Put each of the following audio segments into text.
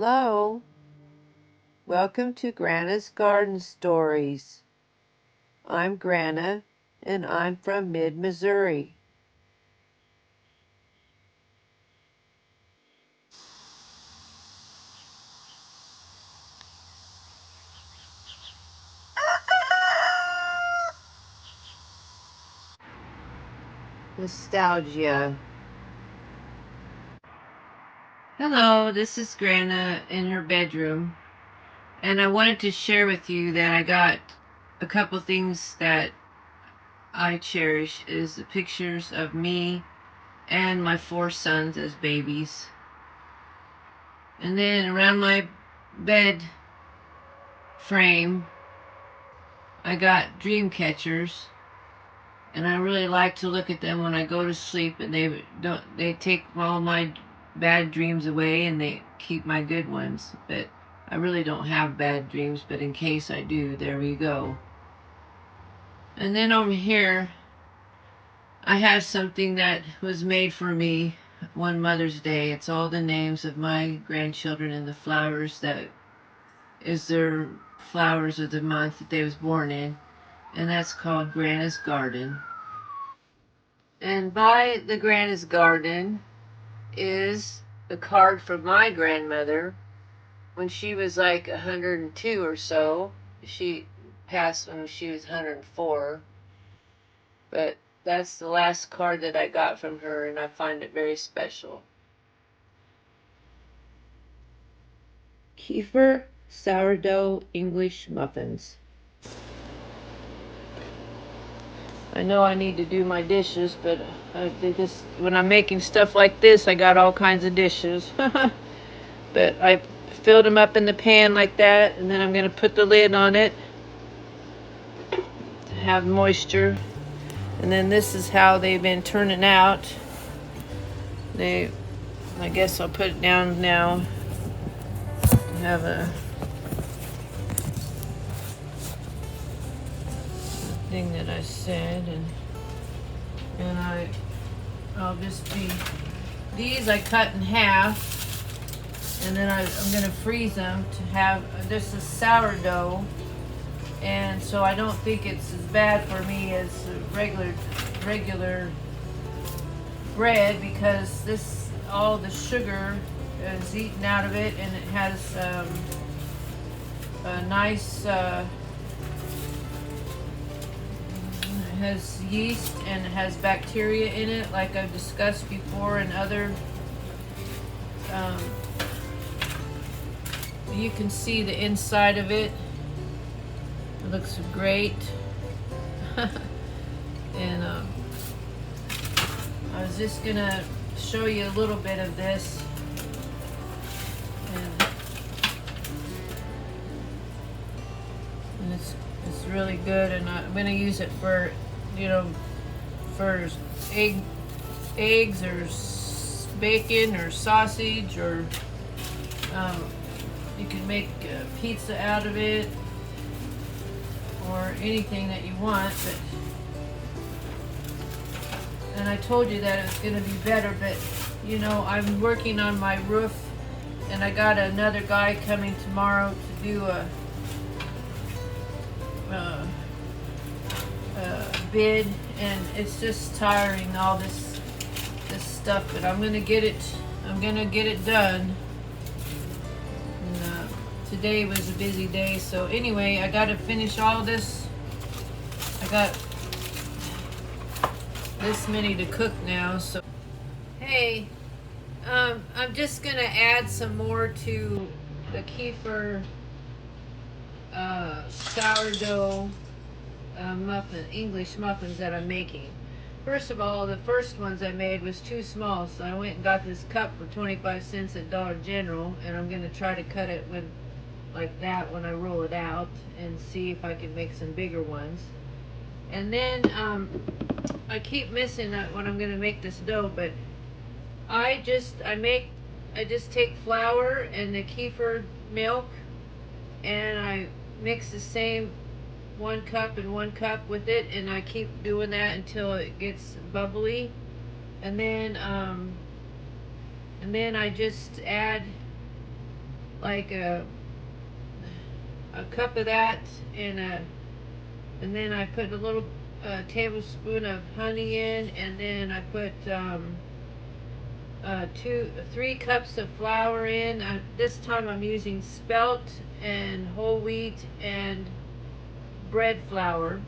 Hello, welcome to Grana's Garden Stories. I'm Grana, and I'm from mid-Missouri. Nostalgia. Hello, this is Grana in her bedroom, and I wanted to share with you that I got a couple things that I cherish is the pictures of me and my 4 sons as babies. And then around my bed frame, I got dream catchers, and I really like to look at them when I go to sleep, and they take all my bad dreams away and they keep my good ones. But I really don't have bad dreams, but in case I do, there we go. And then over here I have something that was made for me one Mother's Day. It's all the names of my grandchildren and the flowers that is their flowers of the month that they was born in, and that's called Grana's Garden. And by the Grana's Garden is a card from my grandmother when she was like 102 or so. She passed when she was 104, but that's the last card that I got from her, and I find it very special. Kefir sourdough English muffins. I know I need to do my dishes, but when I'm making stuff like this, I got all kinds of dishes. But I filled them up in the pan like that, and then I'm going to put the lid on it to have moisture. And then this is how they've been turning out. I guess I'll put it down now. Have a thing that I said, and I'll just be, these I cut in half, and then I'm gonna freeze them to have, this is sourdough, and so I don't think it's as bad for me as regular bread, because this, all the sugar is eaten out of it, and it has a nice has yeast, and it has bacteria in it, like I've discussed before, and other you can see the inside of it. It looks great. And I was just gonna show you a little bit of this, and it's really good, and I'm gonna use it for, for eggs or bacon or sausage, or you can make pizza out of it, or anything that you want. And I told you that it was gonna be better, but I'm working on my roof, and I got another guy coming tomorrow to do a bid, and it's just tiring, all this stuff, but I'm gonna get it done. And today was a busy day, so anyway, I gotta finish all this. I got this many to cook now, so hey, I'm just gonna add some more to the kefir sourdough English muffins that I'm making. First of all, the first ones I made was too small, so I went and got this cup for 25 cents at Dollar General, and I'm going to try to cut it with like that when I roll it out, and see if I can make some bigger ones. And then I keep missing when I'm going to make this dough, but I just take flour and the kefir milk, and I mix the same 1 cup and 1 cup with it, and I keep doing that until it gets bubbly, and then I just add like a cup of that, and then I put a little tablespoon of honey in, and then I put 3 cups of flour in. This time I'm using spelt and whole wheat and bread flour,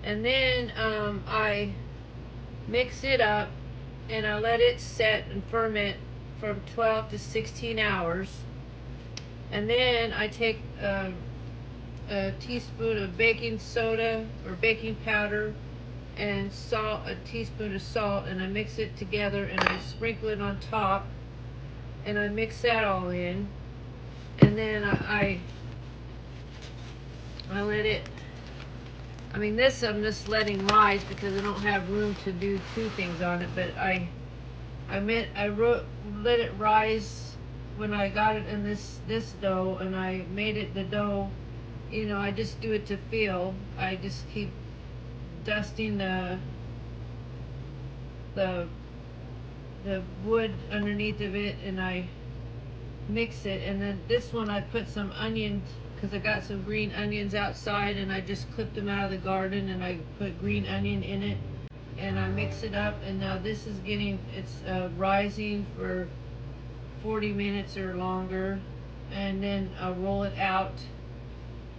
and then I mix it up and I let it set and ferment from 12 to 16 hours. And then I take a teaspoon of baking soda or baking powder and salt, a teaspoon of salt, and I mix it together and I sprinkle it on top and I mix that all in. And then I let it, I mean, this I'm just letting rise because I don't have room to do 2 things on it, but let it rise when I got it in this dough, and I made it the dough. I just do it to feel. I just keep dusting the the wood underneath of it, and I mix it. And then this one I put some onions because I got some green onions outside, and I just clipped them out of the garden, and I put green onion in it, and I mix it up. And now this is it's rising for 40 minutes or longer, and then I'll roll it out,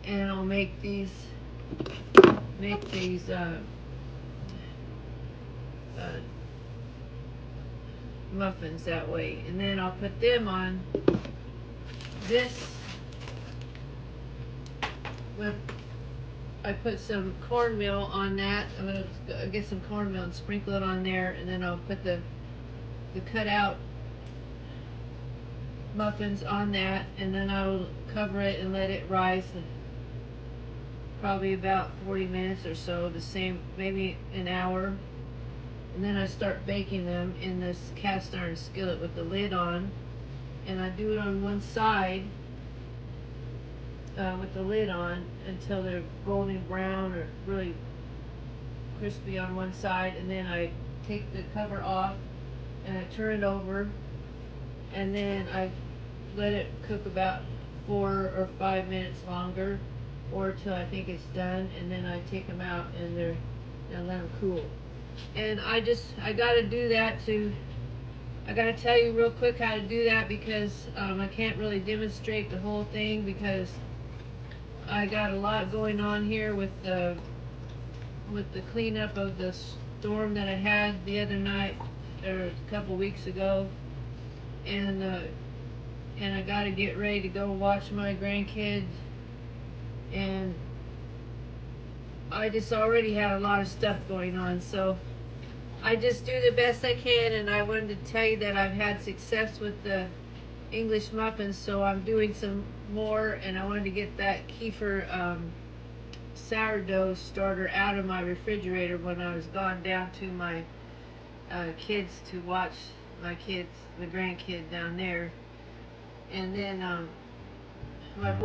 and I'll make these muffins that way, and then I'll put them on this with. I put some cornmeal on that. I'm gonna get some cornmeal and sprinkle it on there, and then I'll put the cut out muffins on that, and then I'll cover it and let it rise probably about 40 minutes or so, the same, maybe an hour. And then I start baking them in this cast iron skillet with the lid on, and I do it on one side with the lid on until they're golden brown or really crispy on one side, and then I take the cover off and I turn it over, and then I let it cook about 4 or 5 minutes longer, or till I think it's done, and then I take them out and let them cool. And I gotta do that I gotta tell you real quick how to do that, because I can't really demonstrate the whole thing because I got a lot going on here with the cleanup of the storm that I had the other night or a couple weeks ago, and I gotta get ready to go watch my grandkids, and I just already had a lot of stuff going on, so I just do the best I can. And I wanted to tell you that I've had success with the English muffins, so I'm doing some more, and I wanted to get that Kefir sourdough starter out of my refrigerator when I was gone down to my kids to watch my grandkid down there. And then my 2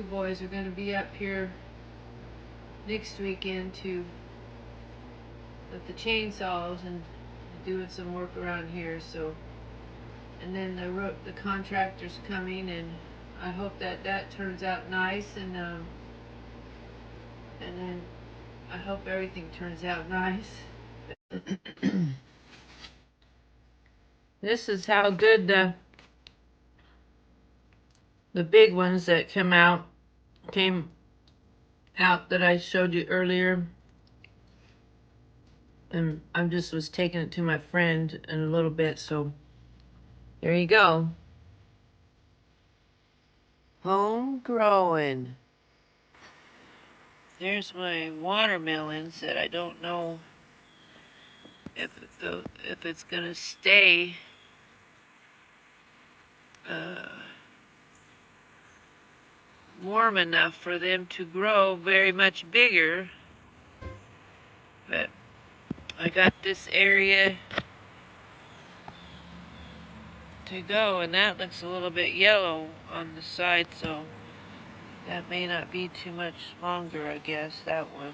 boys are gonna be up here next weekend with the chainsaws and doing some work around here. So, and then the contractor's coming, and I hope that turns out nice, and then I hope everything turns out nice. This is how good the big ones that came out that I showed you earlier. And I just was taking it to my friend in a little bit, so there you go. Homegrown. There's my watermelons that I don't know if it's gonna stay warm enough for them to grow very much bigger. But I got this area to go, and that looks a little bit yellow on the side, so that may not be too much longer, I guess, that one.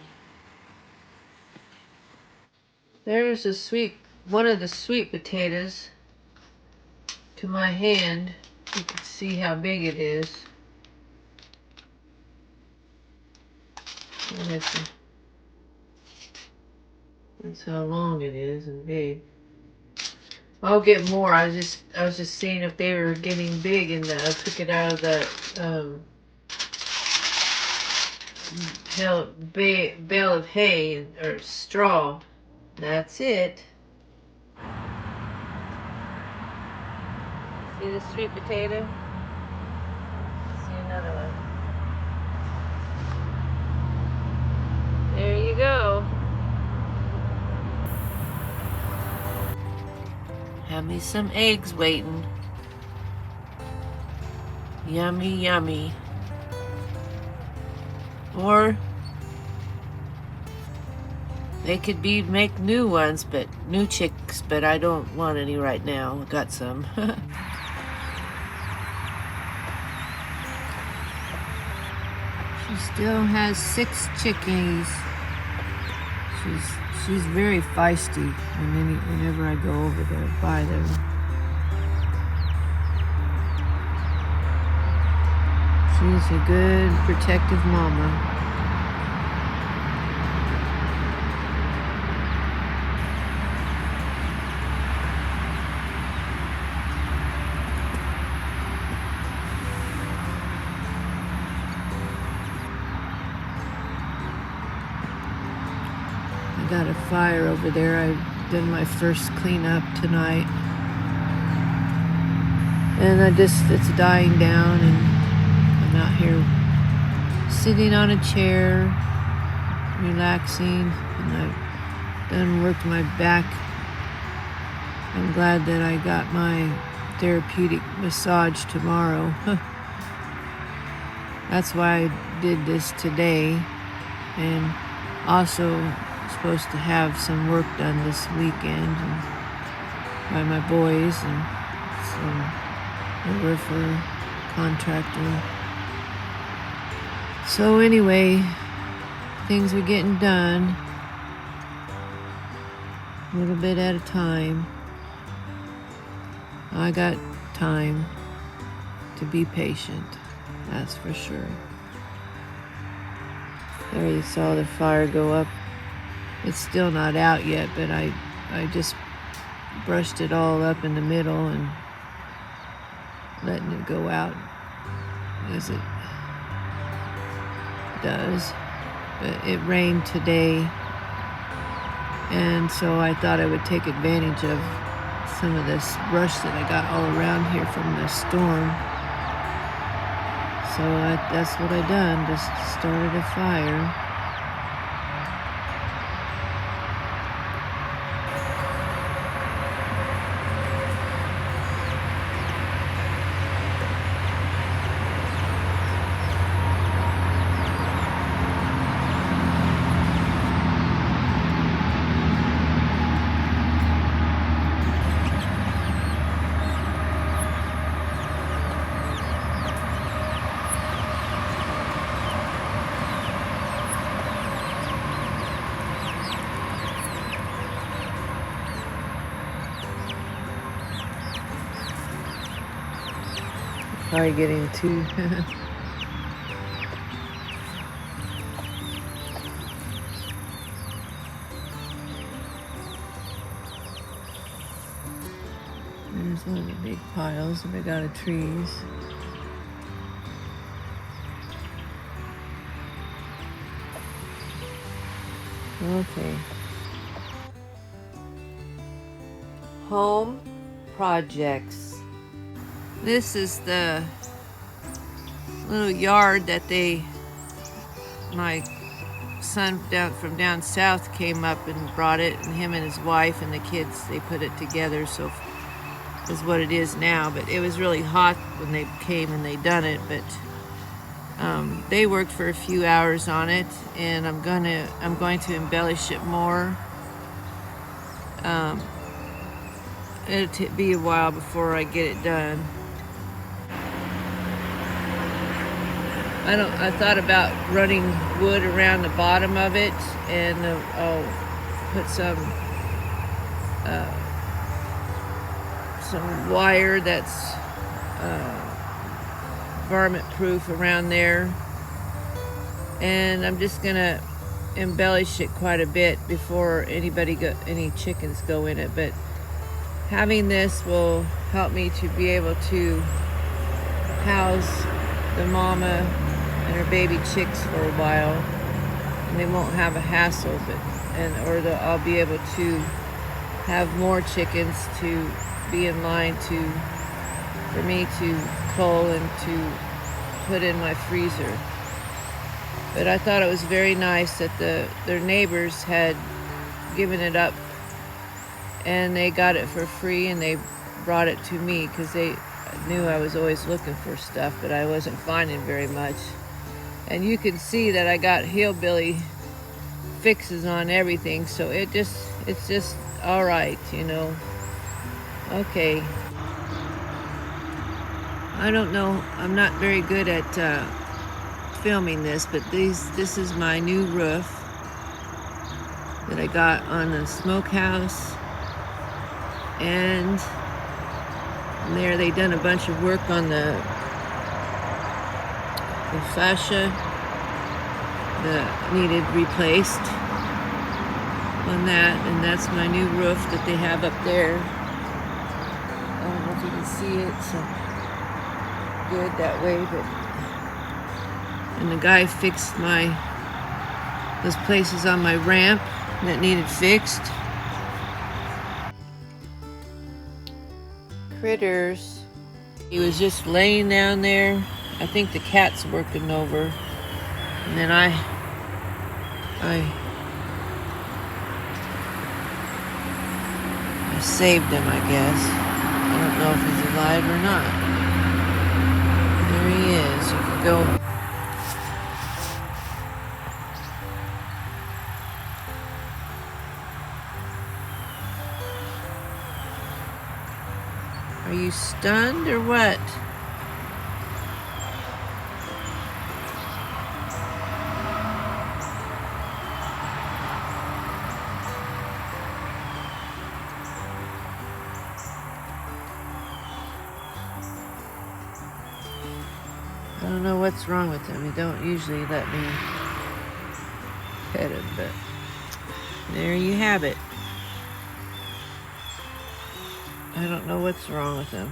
There's one of the sweet potatoes to my hand. You can see how big it is. That's how long it is and big. I'll get more. I was just seeing if they were getting big, and I took it out of the bale of hay or straw. That's it. See the sweet potato? See another one. There you go. Have me some eggs waiting. Yummy, yummy. Or they could make new ones, but new chicks, but I don't want any right now. I got some. She still has 6 chickies. She's very feisty whenever I go over there by them. She's a good protective mama. I got a fire over there. I've done my first cleanup tonight. And it's dying down, and I'm out here sitting on a chair, relaxing, and I've done worked my back. I'm glad that I got my therapeutic massage tomorrow. That's why I did this today, and also supposed to have some work done this weekend by my boys and some roofer contractor. So anyway, things are getting done a little bit at a time. I got time to be patient, that's for sure. There you saw the fire go up. It's still not out yet, but I just brushed it all up in the middle and letting it go out as it does. But it rained today, and so I thought I would take advantage of some of this brush that I got all around here from the storm. So that's what I done, just started a fire. Probably getting too There's one of the big piles that I got of trees. Okay. Home projects. This is the little yard that my son from down south came up and brought it, and him and his wife and the kids, they put it together, so is what it is now. But it was really hot when they came and they done it, but they worked for a few hours on it, and I'm going to embellish it more. It'll be a while before I get it done. I thought about running wood around the bottom of it, and I'll put some wire that's varmint proof around there, and I'm just gonna embellish it quite a bit before any chickens go in it. But having this will help me to be able to house the mama and her baby chicks for a while, and they won't have a hassle. I'll be able to have more chickens to be in line for me to cull and to put in my freezer. But I thought it was very nice that their neighbors had given it up and they got it for free, and they brought it to me because they knew I was always looking for stuff, but I wasn't finding very much. And you can see that I got hillbilly fixes on everything, so it's just all right, you know. Okay. I don't know, I'm not very good at filming this, but this is my new roof that I got on the smokehouse, and there they done a bunch of work on the fascia that needed replaced on that, and that's my new roof that they have up there. I don't know if you can see it so good that way, and the guy fixed those places on my ramp that needed fixed. Critters. He was just laying down there. I think the cat's working over, and then I saved him, I guess. I don't know if he's alive or not. There he is. You can go. Are you stunned or what? I don't know what's wrong with him. He don't usually let me pet him, but there you have it. I don't know what's wrong with him.